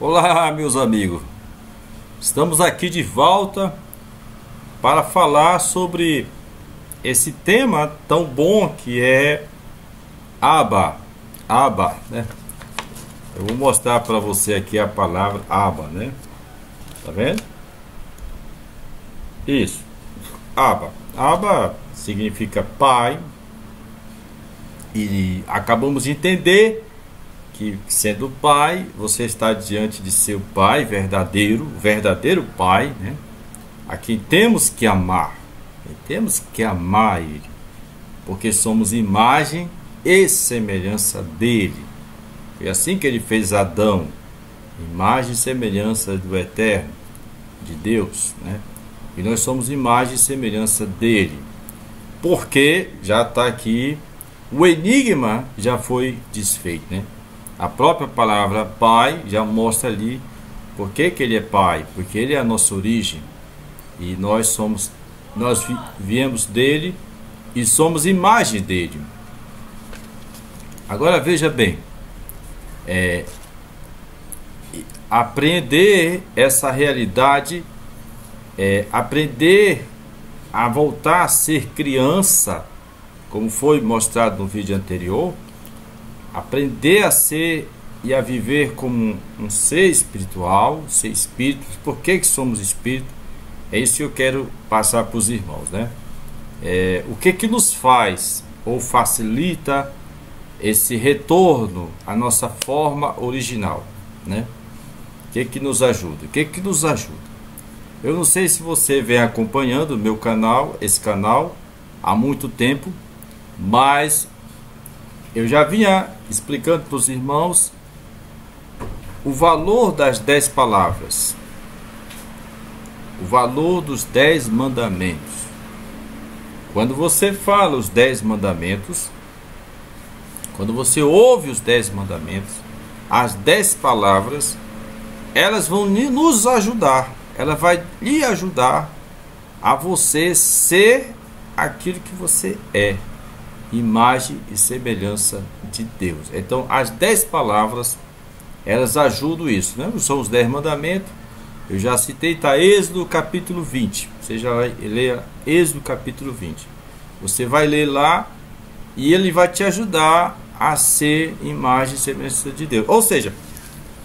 Olá, meus amigos. Estamos aqui de volta para falar sobre esse tema tão bom que é Abba. Abba, né? Eu vou mostrar para você aqui a palavra Abba, né? Tá vendo? Isso. Abba. Abba significa pai. E acabamos de entender que, sendo pai, você está diante de seu pai verdadeiro, verdadeiro pai, né? A quem temos que amar. Temos que amar ele, porque somos imagem e semelhança dele. Foi assim que ele fez Adão, imagem e semelhança do Eterno, de Deus, né? E nós somos imagem e semelhança dele, porque já está aqui, o enigma já foi desfeito, né? A própria palavra pai já mostra ali por que ele é pai, porque ele é a nossa origem e nós viemos dele e somos imagem dele. Agora veja bem, aprender essa realidade, aprender a voltar a ser criança, como foi mostrado no vídeo anterior, aprender a ser e a viver como um ser espiritual, ser espírito. Por que somos espírito? É isso que eu quero passar para os irmãos, né? O que nos faz ou facilita esse retorno à nossa forma original, né? O que nos ajuda? O que nos ajuda? Eu não sei se você vem acompanhando o meu canal, esse canal, há muito tempo, mas eu já vinha explicando para os irmãos o valor das 10 palavras, o valor dos 10 mandamentos. Quando você fala os 10 mandamentos, quando você ouve os 10 mandamentos, as 10 palavras, elas vão nos ajudar, ela vai lhe ajudar a você ser aquilo que você é, imagem e semelhança de Deus. Então as 10 palavras, elas ajudam isso, né? São os 10 mandamentos. Eu já citei, está Êxodo capítulo 20. Você já vai ler Êxodo capítulo 20. Você vai ler lá e ele vai te ajudar a ser imagem e semelhança de Deus. Ou seja,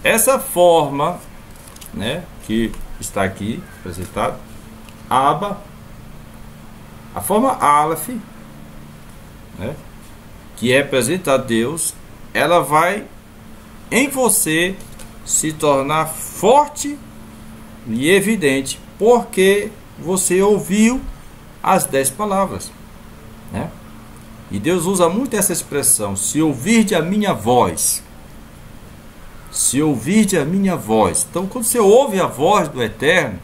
essa forma, né, que está aqui apresentado, Abba, a forma Aleph, né, que representa Deus, ela vai em você se tornar forte e evidente, porque você ouviu as 10 palavras, né? E Deus usa muito essa expressão: se ouvirde a minha voz. Se ouvirde a minha voz. Então, quando você ouve a voz do Eterno,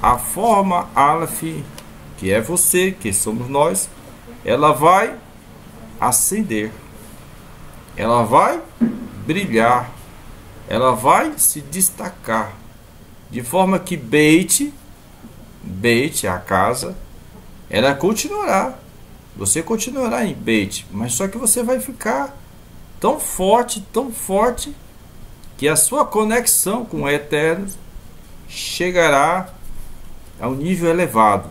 a forma Aleph, que é você, que somos nós, ela vai acender, ela vai brilhar, ela vai se destacar, de forma que Beit, a casa, ela continuará, você continuará em Beit, mas só que você vai ficar tão forte, que a sua conexão com o Eterno chegará a um nível elevado,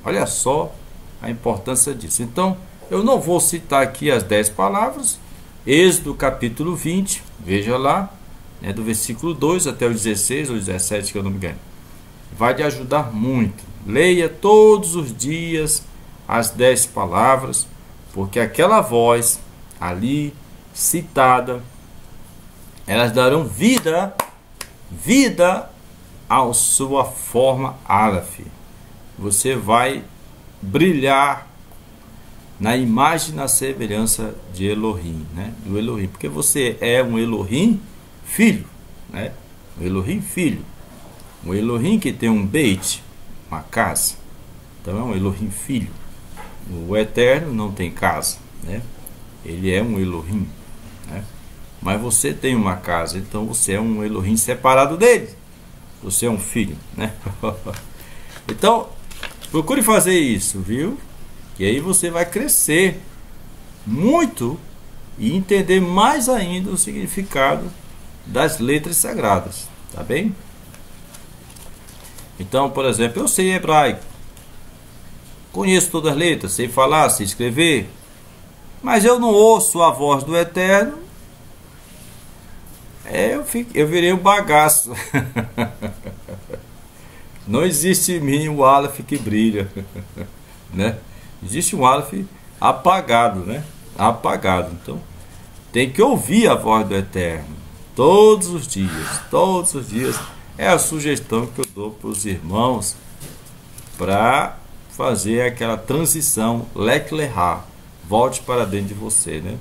Olha só a importância disso. Então, eu não vou citar aqui as 10 palavras. Êxodo capítulo 20, veja lá, né, do versículo 2 até o 16 ou 17, que eu não me engano. Vai te ajudar muito. Leia todos os dias as 10 palavras, porque aquela voz ali citada, elas darão vida à sua forma Aleph. Você vai brilhar na imagem e na semelhança de Elohim, né? Do Elohim, porque você é um Elohim filho, né? Um Elohim filho, um Elohim que tem um Beit, uma casa. Então é um Elohim filho. O Eterno não tem casa, né? Ele é um Elohim, né? Mas você tem uma casa, então você é um Elohim separado dele. Você é um filho, né? Então procure fazer isso, viu? E aí você vai crescer muito e entender mais ainda o significado das letras sagradas, tá bem? Então, por exemplo, eu sei hebraico, conheço todas as letras, sei falar, sei escrever, mas eu não ouço a voz do Eterno, eu virei um bagaço. Não existe em mim o Aleph que brilha, né? Existe um Aleph apagado, né? Apagado. Então, tem que ouvir a voz do Eterno todos os dias. Todos os dias é a sugestão que eu dou para os irmãos para fazer aquela transição Lech Lecha, volte para dentro de você, né?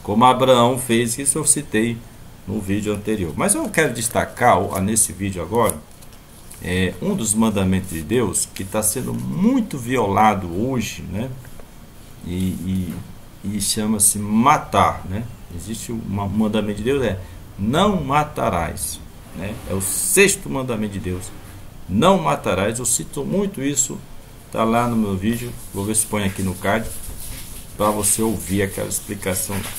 Como Abraão fez, que isso eu citei no vídeo anterior. Mas eu quero destacar nesse vídeo agora um dos mandamentos de Deus que está sendo muito violado hoje, né? E chama-se matar, né? Existe um mandamento de Deus, não matarás, né? É o 6º mandamento de Deus, não matarás. Eu cito muito isso, tá lá no meu vídeo, vou ver se põe aqui no card para você ouvir aquela explicação lá.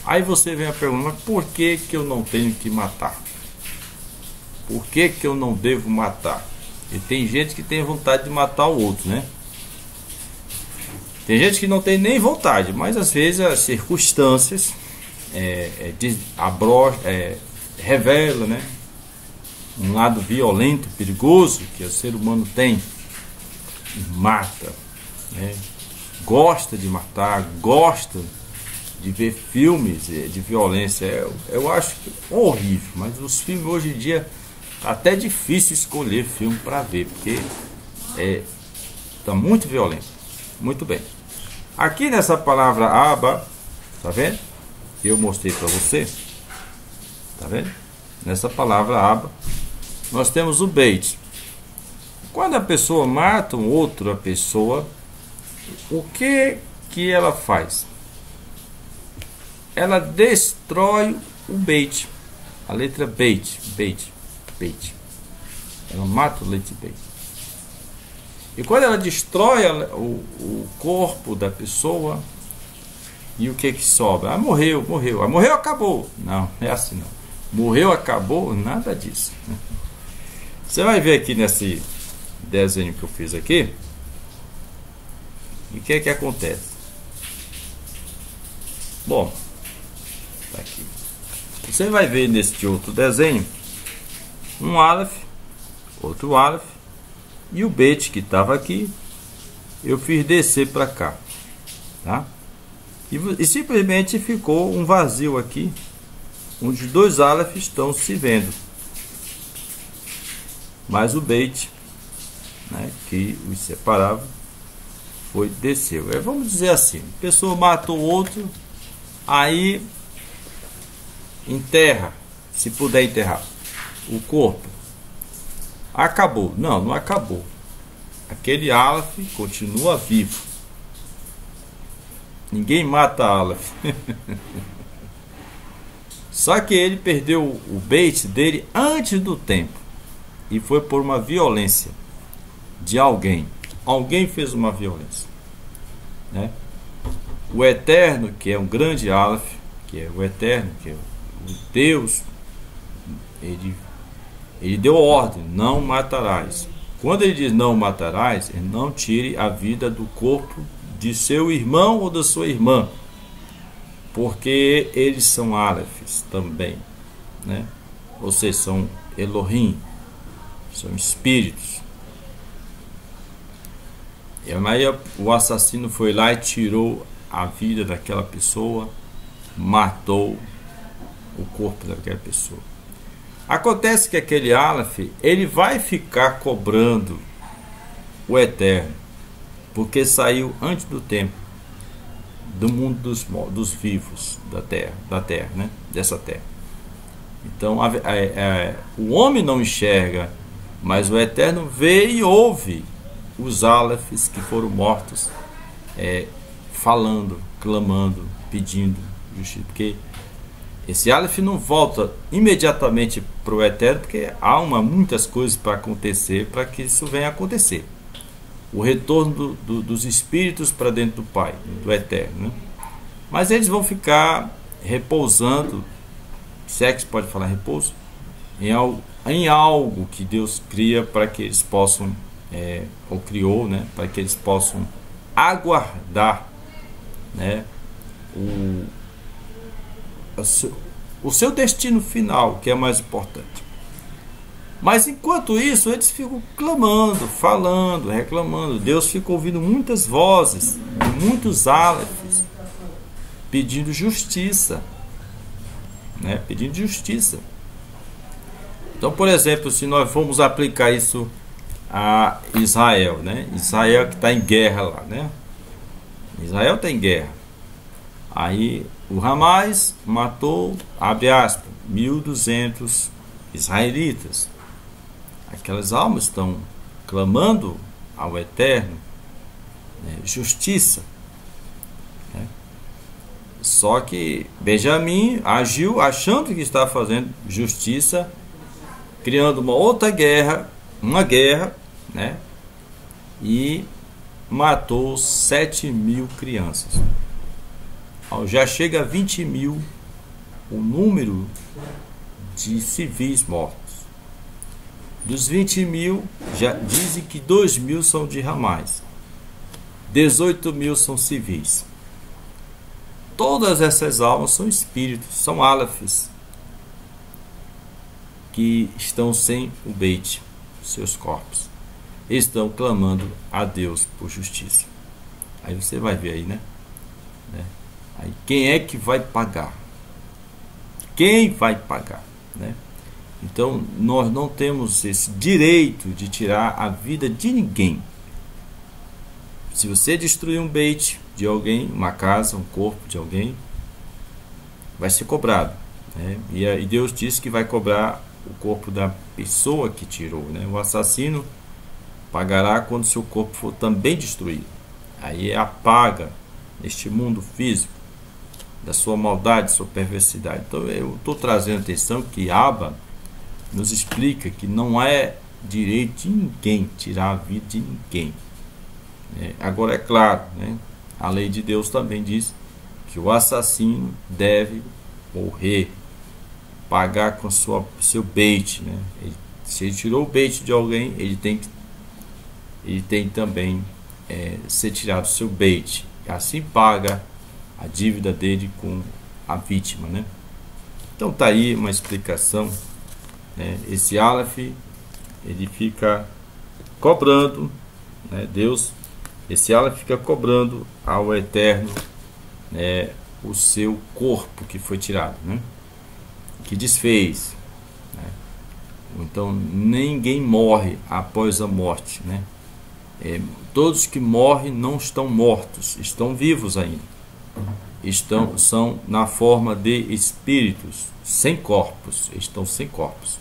Aí você vem a pergunta, mas por que eu não tenho que matar? Por que eu não devo matar? E tem gente que tem vontade de matar o outro, né? Tem gente que não tem nem vontade, mas às vezes as circunstâncias revela, né, um lado violento, perigoso que o ser humano tem e mata, né? Gosta de matar, gosta de ver filmes de violência. Eu acho horrível, mas os filmes hoje em dia tá até difícil escolher filme para ver, porque tá muito violento. Muito bem. Aqui nessa palavra aba, tá vendo? Eu mostrei para você. Tá vendo? Nessa palavra aba, nós temos o beit. Quando a pessoa mata outra pessoa, o que ela faz? Ela destrói o beit. A letra beit. Ela mata o leite beit. E quando ela destrói o corpo da pessoa, e o que sobra? Morreu. Morreu, acabou. Não, é assim não. Morreu, acabou, nada disso. Você vai ver aqui nesse desenho que eu fiz aqui, e o que acontece? Bom, tá aqui. Você vai ver neste outro desenho um Aleph, outro Aleph, e o beit que estava aqui eu fiz descer para cá, tá? E simplesmente ficou um vazio aqui, onde os dois Aleph estão se vendo, mas o beit, né, que os separava, desceu. Vamos dizer assim, a pessoa matou o outro, aí enterra, se puder enterrar o corpo. Acabou? Não acabou. Aquele Aleph continua vivo. Ninguém mata Aleph. Só que ele perdeu o beit dele antes do tempo, e foi por uma violência de alguém. Alguém fez uma violência, né? O Eterno, que é um grande Aleph, que é o Eterno, que é o Deus, ele deu ordem: não matarás. Quando ele diz não matarás, ele não tire a vida do corpo de seu irmão ou da sua irmã, porque eles são Alephs também, né? Ou seja, são Elohim, são espíritos. E aí o assassino foi lá e tirou a vida daquela pessoa, matou o corpo daquela pessoa. Acontece que aquele Aleph, ele vai ficar cobrando o Eterno, porque saiu antes do tempo, do mundo dos vivos, da terra, né? Dessa terra. Então o homem não enxerga, mas o Eterno vê e ouve os Alephs que foram mortos, falando, clamando, pedindo justiça, porque esse Aleph não volta imediatamente para o Eterno, porque há muitas coisas para acontecer para que isso venha a acontecer. O retorno dos espíritos para dentro do Pai, do Eterno, né? Mas eles vão ficar repousando, se é que se pode falar repouso, em algo que Deus cria para que eles possam, ou criou, né, para que eles possam aguardar, né, o seu destino final, que é mais importante. Mas enquanto isso, eles ficam clamando, falando, reclamando. Deus fica ouvindo muitas vozes, muitos álefes, pedindo justiça, né? Pedindo justiça. Então, por exemplo, se nós formos aplicar isso a Israel, né? Israel que está em guerra lá, né? Israel está em guerra. Aí o Hamas matou, abre aspas, 1.200 israelitas. Aquelas almas estão clamando ao Eterno, né, justiça, né? Só que Benjamim agiu achando que estava fazendo justiça, criando uma outra guerra, né? E matou 7.000 crianças. Já chega a 20.000 o número de civis mortos. Dos 20.000, já dizem que 2.000 são de Hamas, 18.000 são civis. Todas essas almas são espíritos, são álafes, que estão sem o Beit, seus corpos, estão clamando a Deus por justiça. Aí você vai ver aí, né? Aí quem é que vai pagar? Quem vai pagar, né? Então nós não temos esse direito de tirar a vida de ninguém. Se você destruir um beit de alguém, uma casa, um corpo de alguém, vai ser cobrado, né? E Deus disse que vai cobrar o corpo da pessoa que tirou, né? O assassino pagará quando seu corpo for também destruído. Aí é a paga neste mundo físico da sua maldade, sua perversidade. Então eu estou trazendo atenção que Abba nos explica que não é direito de ninguém tirar a vida de ninguém. Agora é claro, né, a lei de Deus também diz que o assassino deve morrer, pagar com seu beit, né? Se ele tirou o beit de alguém, ele tem também ser tirado o seu beit. Assim paga a dívida dele com a vítima, né? Então tá aí uma explicação, né? Esse Aleph, ele fica cobrando, né? Esse Aleph fica cobrando ao Eterno, né, o seu corpo que foi tirado, né? Que desfez, né? Então ninguém morre após a morte, né? Todos que morrem não estão mortos, estão vivos ainda. São na forma de espíritos sem corpos, estão sem corpos.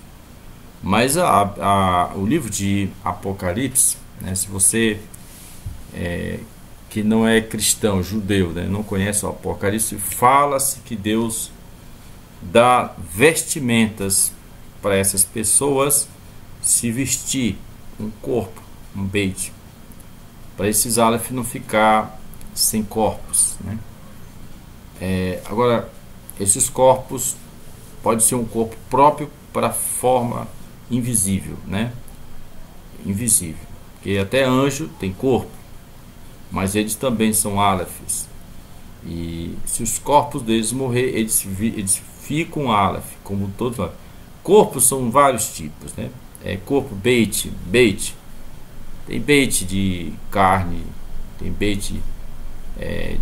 Mas o livro de Apocalipse, né, se você que não é cristão, judeu, né, não conhece o Apocalipse, fala-se que Deus dá vestimentas para essas pessoas se vestir um corpo, um beit, para esses Aleph não ficar sem corpos, né? Agora, esses corpos pode ser um corpo próprio para forma invisível, né? Invisível, porque até anjo tem corpo, mas eles também são Alephs. E se os corpos deles morrer, eles ficam Aleph, como todos. Corpos são vários tipos, né? Corpo beit, tem beit de carne, tem beit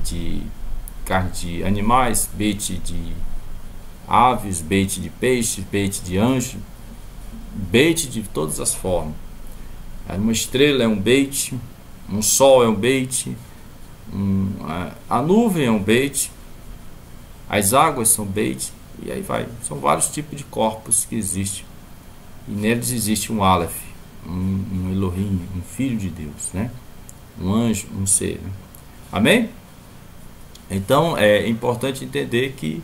de carne de animais, beit de aves, beit de peixes, beit de anjo, beit de todas as formas. Uma estrela é um beit, um sol é um beit, a nuvem é um beit, as águas são beit, e aí vai. São vários tipos de corpos que existem, e neles existe um Aleph, um Elohim, um filho de Deus, né? Um anjo, um ser, né? Amém? Então é importante entender que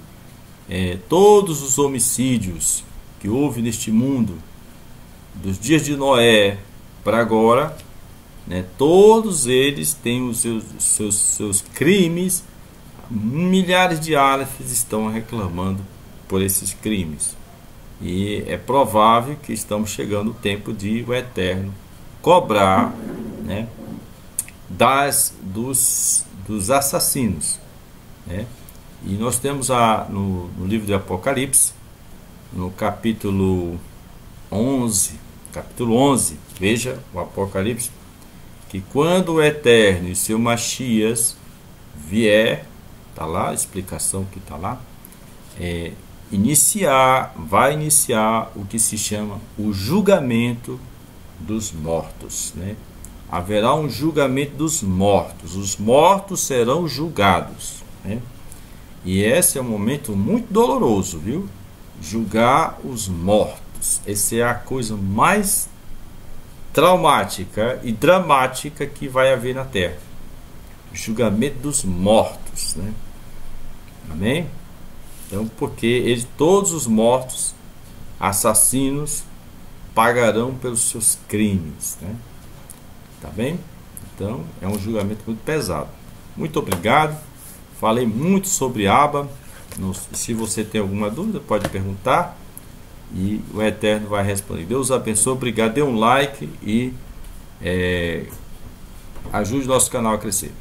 todos os homicídios que houve neste mundo, dos dias de Noé para agora, né, todos eles têm os seus crimes milhares de árabes estão reclamando por esses crimes. E é provável que estamos chegando o tempo de o Eterno cobrar, né, dos assassinos, né? E nós temos no livro de Apocalipse, no capítulo 11, veja o Apocalipse, que quando o Eterno e seu Machias vier, está lá a explicação que está lá, vai iniciar o que se chama o julgamento dos mortos, né? Haverá um julgamento dos mortos, os mortos serão julgados, né? E esse é um momento muito doloroso, viu? Julgar os mortos, essa é a coisa mais traumática e dramática que vai haver na Terra, o julgamento dos mortos, né? Amém? Então, porque todos os mortos, assassinos, pagarão pelos seus crimes, né? Tá bem? Então, é um julgamento muito pesado. Muito obrigado. Falei muito sobre Abba. Se você tem alguma dúvida, pode perguntar e o Eterno vai responder. Deus abençoe. Obrigado. Dê um like e ajude o nosso canal a crescer.